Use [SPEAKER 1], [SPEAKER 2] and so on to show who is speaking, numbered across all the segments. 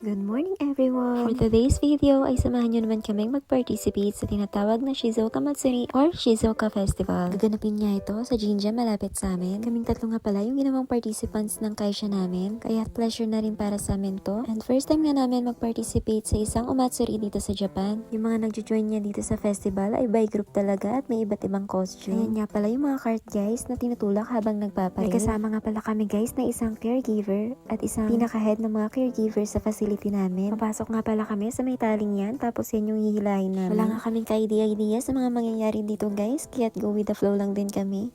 [SPEAKER 1] Good morning everyone! For today's video ay samahan nyo naman kaming mag-participate sa tinatawag na Shizuoka Matsuri or Shizuoka Festival. Gaganapin nga ito sa Jinja malapit sa amin. Kaming tatlo nga pala yung ginawang participants ng kaisha namin, kaya pleasure na rin para sa amin to. And first time nga namin mag-participate sa isang umatsuri dito sa Japan. Yung mga nagjo-join niya dito sa festival ay by group talaga at may iba't ibang costume. Ayan nga pala yung mga cart guys na tinutulak habang nagpaparade. May kasama nga pala kami guys na isang caregiver at isang pinaka-head ng mga caregiver sa facility namin. Papasok nga pala kami sa may taling yan, tapos yan yung hihilahin namin. Wala nga kaming ka-idea sa mga mangyayari dito guys, kaya't go with the flow lang din kami.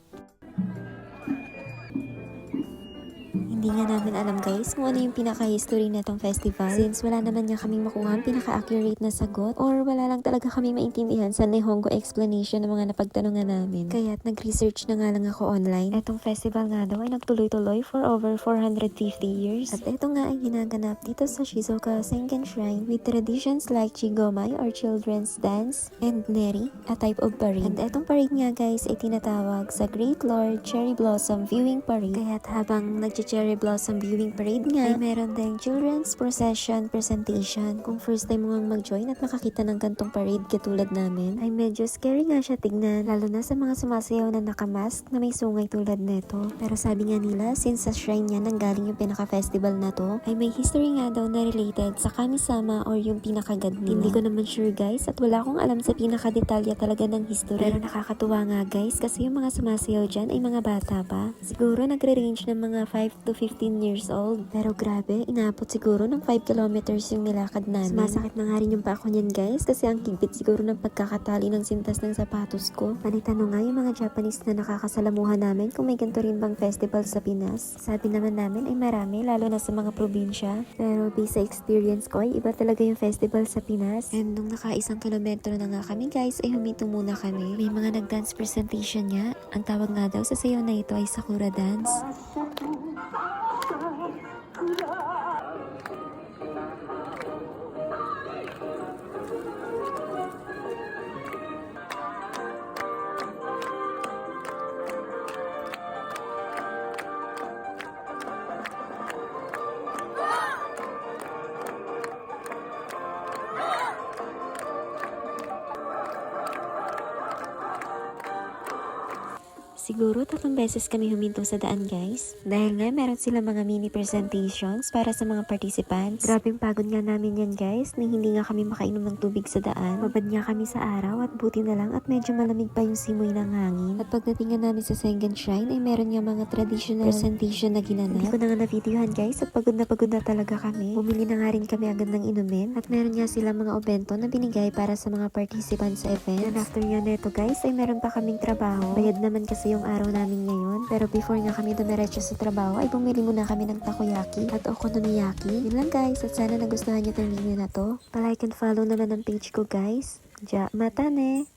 [SPEAKER 1] Hindi nga namin alam guys kung ano yung pinaka-history na itong festival, since wala naman nga kaming makuha ang pinaka-accurate na sagot or wala lang talaga kami maintindihan sa Nihongo explanation ng mga napagtanungan namin. Kaya't nag-research na nga lang ako online. Etong festival nga daw ay nagtuloy-tuloy for over 450 years. At ito nga ay ginaganap dito sa Shizuoka Sengen Shrine with traditions like Chigomai or children's dance and Neri, a type of parade. And etong parade nga guys ay tinatawag sa Great Lord Cherry Blossom Viewing Parade. Kaya't habang nag-cherry Blossom Viewing Parade nga, ay meron din Children's Procession Presentation. Kung first time mo nga mag-join at makakita ng gantong parade katulad namin, ay medyo scary nga siya tignan, lalo na sa mga sumasayaw na nakamask na may sungay tulad neto. Pero sabi nga nila, since sa shrine niya nanggaling yung pinaka-festival na to, ay may history nga daw na related sa kami-sama or yung pinaka-god nila. Hindi ko naman sure guys, at wala akong alam sa pinaka-detalya talaga ng history. Pero nakakatuwa nga guys, kasi yung mga sumasayaw dyan ay mga bata pa. Siguro nagre-range ng mga 5 to 15 years old. Pero grabe, inaabot siguro ng 5 kilometers yung nilakad namin. Sumasakit na nga rin yung pako niyan guys, kasi ang higpit siguro ng pagkakatali ng sintas ng sapatos ko. Panitanong nga yung mga Japanese na nakakasalamuhan namin kung may ganito rin bang festival sa Pinas. Sabi naman namin ay marami, lalo na sa mga probinsya. Pero based sa experience ko ay iba talaga yung festival sa Pinas. And nung naka-1 kilometro na nga kami guys, ay huminto muna kami. May mga nag-dance presentation niya. Ang tawag nga daw sa sayaw na ito ay Sakura Dance. Siguro 3 beses kami huminto sa daan guys. Dahil nga meron sila mga mini presentations para sa mga participants. Grabing pagod nga namin yan guys, na hindi nga kami makainom ng tubig sa daan. Mabad nga kami sa araw at buti na lang at medyo malamig pa yung simoy ng hangin. At pagdating nga namin sa Sengen Shrine ay meron nga mga traditional presentation na ginanap. Hindi ko na nga na-videohan guys at pagod na talaga kami. Bumili na nga rin kami agad ng inumin at meron nga sila mga obento na binigay para sa mga participants sa event. And after nga neto guys ay meron pa kaming trabaho. Bayad naman kasi yung araw namin ngayon. Pero before nga kami dumiretso sa trabaho ay bumili muna kami ng takoyaki at okonomiyaki. Yun lang guys, at sana nagustuhan nyo itong video na to. Pa-like and follow naman ang page ko guys. Ja, mata ne!